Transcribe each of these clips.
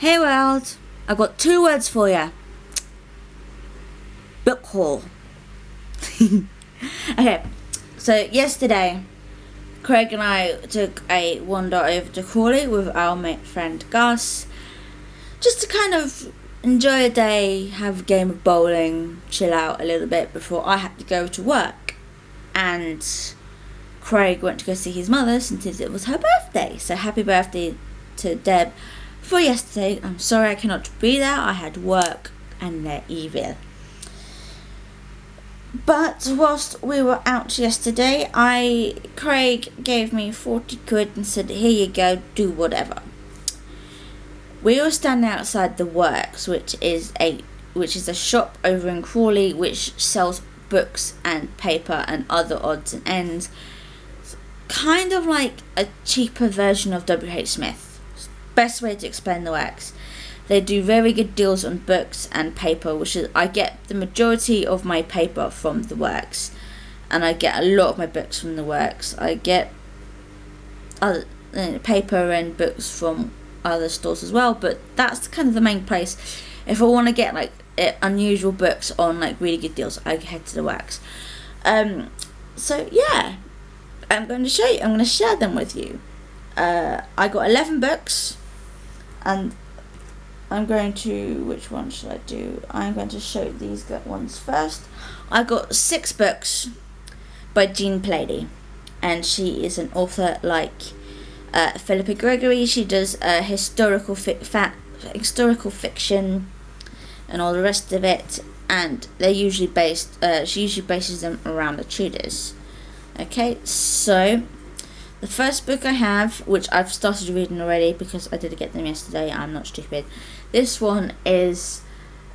Hey world, I've got 2 words for you. Book haul. Okay, so yesterday, Craig and I took a wander over to Crawley with our mate friend Gus, just to kind of enjoy a day, have a game of bowling, chill out a little bit before I had to go to work. And Craig went to go see his mother since it was her birthday. So happy birthday to Deb for yesterday. I'm sorry I cannot be there. I had work and they're evil. But whilst we were out yesterday, Craig gave me 40 quid and said, here you go, do whatever. We were standing outside the Works, which is a shop over in Crawley which sells books and paper and other odds and ends. Kind of like a cheaper version of WH Smith. Best way to explain the Works. They do very good deals on books and paper, which is, I get the majority of my paper from the Works, and I get a lot of my books from the Works. I get other paper and books from other stores as well, but that's kind of the main place. If I want to get like unusual books on like really good deals, I head to the Works. So yeah, I'm going to show you. I'm going to share them with you. I got 11 books, and I'm going to, which one should I do? I'm going to show these ones first. I got 6 books by Jean Plady, and she is an author like Philippa Gregory. She does historical fiction and all the rest of it, and they're usually based. She usually bases them around the Tudors. Okay, so the first book I have, which I've started reading already because I did get them yesterday, I'm not stupid. This one is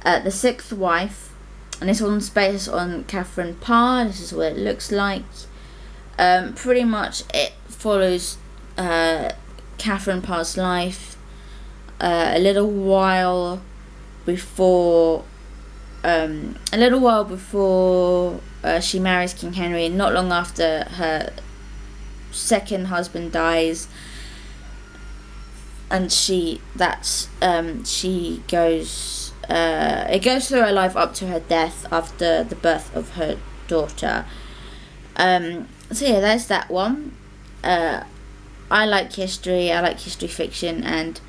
The Sixth Wife, and this one's based on Catherine Parr. This is what it looks like. Pretty much it follows Catherine Parr's life a little while before she marries King Henry, not long after her second husband dies, and it goes through her life up to her death after the birth of her daughter. So yeah, there's that one. I like history fiction, and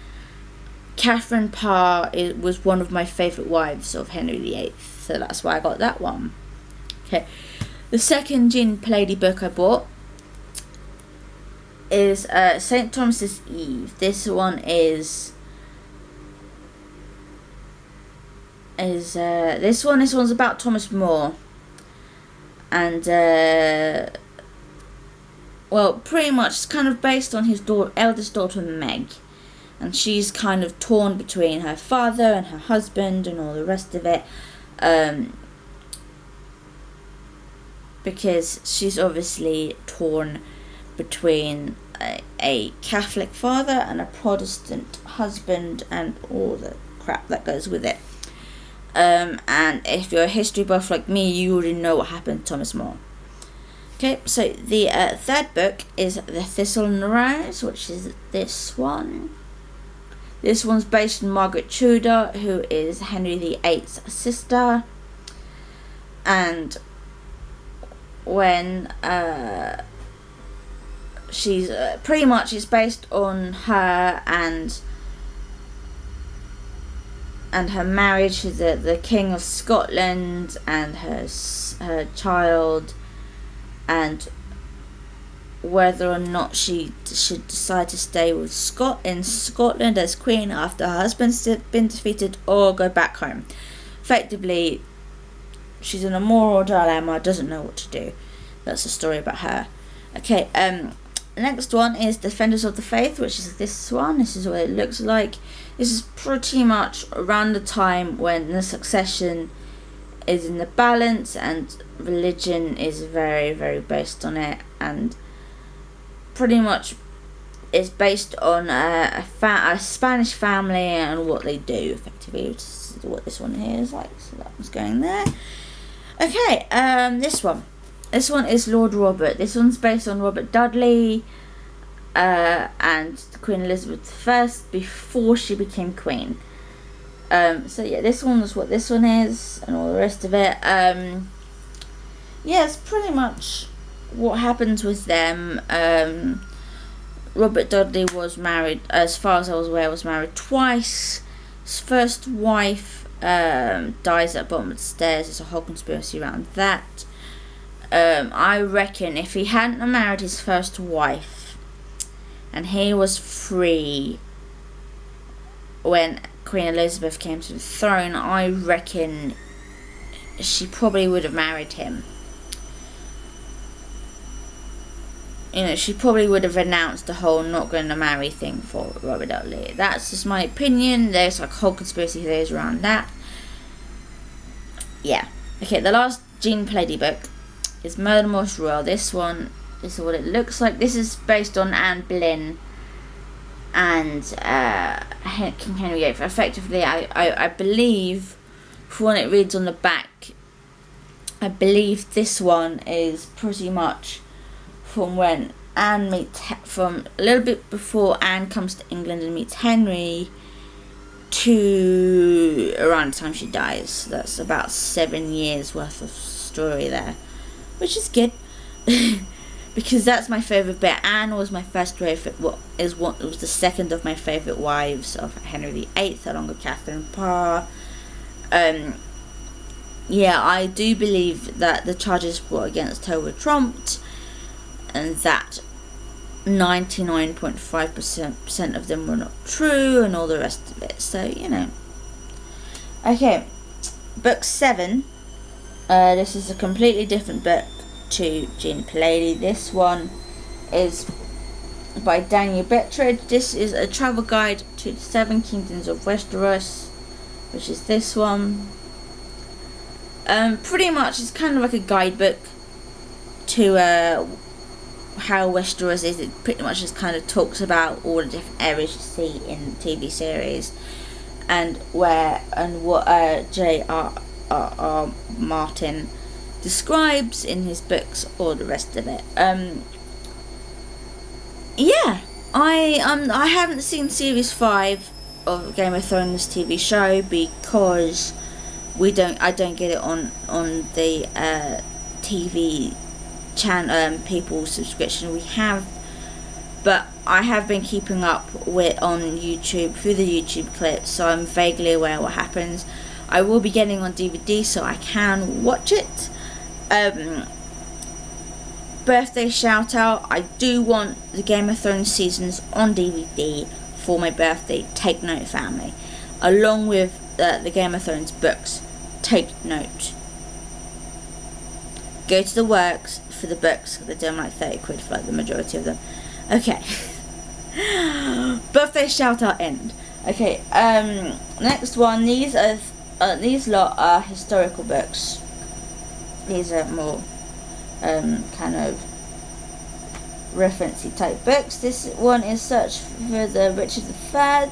Catherine Parr was one of my favourite wives of Henry VIII, so that's why I got that one. Okay, the second Jean Plady book I bought is St. Thomas's Eve. This one this one's about Thomas More, and pretty much it's kind of based on his eldest daughter Meg, and she's kind of torn between her father and her husband and all the rest of it, because she's obviously torn between a Catholic father and a Protestant husband and all the crap that goes with it. And if you're a history buff like me, you already know what happened to Thomas More. Okay, so the third book is The Thistle Neurons, which is this one. This one's based on Margaret Tudor, who is Henry VIII's sister. And when she's pretty much it's based on her and her marriage to the King of Scotland and her child, and whether or not she should decide to stay with in Scotland as queen after her husband's been defeated, or go back home. Effectively, she's in a moral dilemma, doesn't know what to do. That's a story about her. Okay, the next one is Defenders of the Faith, which is this one. This is what it looks like. This is pretty much around the time when the succession is in the balance and religion is very, very based on it, and pretty much it's based on a Spanish family and what they do, effectively, which is what this one here is like. So that one's going there. Okay, this one is Lord Robert. This one's based on Robert Dudley. and Queen Elizabeth I before she became queen. So yeah, this one is what this one is, and all the rest of it. Yeah, it's pretty much what happens with them. Robert Dudley was married, as far as I was aware, was married twice. His first wife dies at the bottom of the stairs. There's a whole conspiracy around that. I reckon if he hadn't married his first wife and he was free when Queen Elizabeth came to the throne, I reckon she probably would have married him. You know, she probably would have announced the whole not going to marry thing for Robert Dudley. That's just my opinion. There's like a whole conspiracy theories around that. Yeah. Okay, the last Jean Plaidy book is Murder Most Royal. This one is what it looks like. This is based on Anne Boleyn and King Henry VIII. Effectively, I believe, from what it reads on the back, I believe this one is pretty much from when Anne from a little bit before Anne comes to England and meets Henry to around the time she dies. That's about 7 years worth of story there, which is good because that's my favourite bit. Anne was my first favourite. It was the second of my favourite wives of Henry VIII, along with Catherine Parr. Yeah, I do believe that the charges brought against her were trumped, and that 99.5% of them were not true, and all the rest of it. So, you know. Okay, book 7. This is a completely different book to Jean Plaidy. This one is by Daniel Bettridge. This is a travel guide to the 7 kingdoms of Westeros, which is this one. Pretty much, it's kind of like a guidebook to how Westeros is. It pretty much just kind of talks about all the different areas you see in the TV series, and what J.R.R. Martin describes in his books, all the rest of it. Yeah, I haven't seen series 5 of Game of Thrones TV show because I don't get it on the TV channel people's subscription we have, but I have been keeping up with on YouTube through the YouTube clips, so I'm vaguely aware what happens. I will be getting on DVD so I can watch it. Birthday shout out, I do want the Game of Thrones seasons on DVD for my birthday. Take note, family, along with the Game of Thrones books. Take note. Go to the works for the books, they're doing like 30 quid for like the majority of them. Okay. Birthday shout out end. Okay, next one, these lot are historical books. These are more kind of referencey type books. This one is Search for the Richard III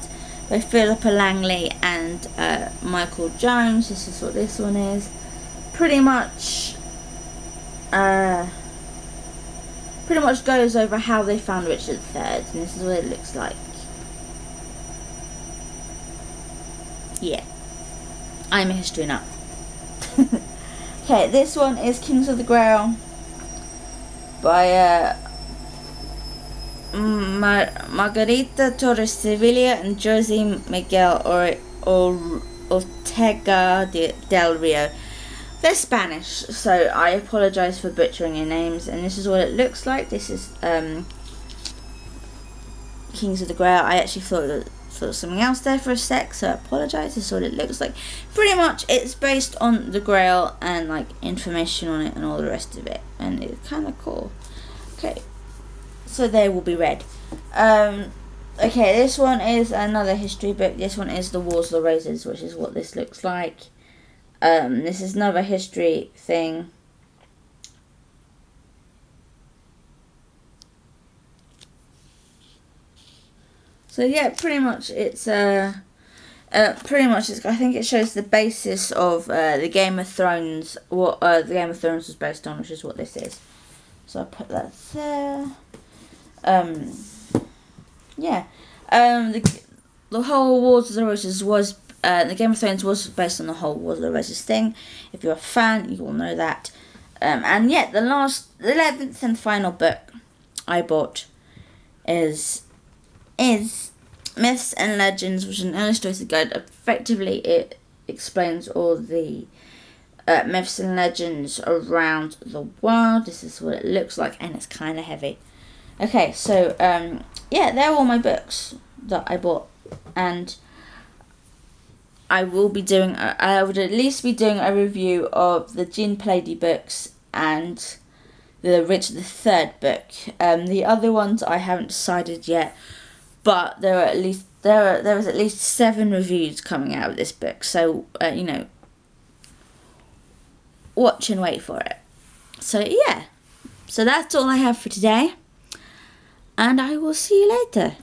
by Philippa Langley and Michael Jones. This is what this one is. Pretty much goes over how they found Richard III, and this is what it looks like. Yeah, I'm a history nut. Okay, this one is Kings of the Grail by Margarita Torres Sevilla and Jose Miguel Ortega del Rio. They're Spanish, so I apologise for butchering your names, and this is what it looks like. This is Kings of the Grail. I actually thought something else there for a sec, so I apologise. This is what it looks like. Pretty much, it's based on the Grail and like information on it and all the rest of it, and it's kind of cool. Okay, so they will be read. Okay, this one is another history book. This one is The Wars of the Roses, which is what this looks like. This is another history thing. So yeah, pretty much it's I think it shows the basis of the Game of Thrones, what the Game of Thrones was based on, which is what this is. So I put that there. yeah, the whole Wars of the Roses was the Game of Thrones was based on the whole Wars of the Roses thing. If you're a fan, you will know that. And yeah, the 11th and final book I bought is Myths and Legends, which is an illustrated guide. Effectively, it explains all the myths and legends around the world. This is what it looks like, and it's kind of heavy. Okay, so yeah, they're all my books that I bought, and I would at least be doing a review of the Jean Plaidy books and the Richard III book. The other ones I haven't decided yet, but there was at least 7 reviews coming out of this book. So watch and wait for it. So yeah, so that's all I have for today, and I will see you later.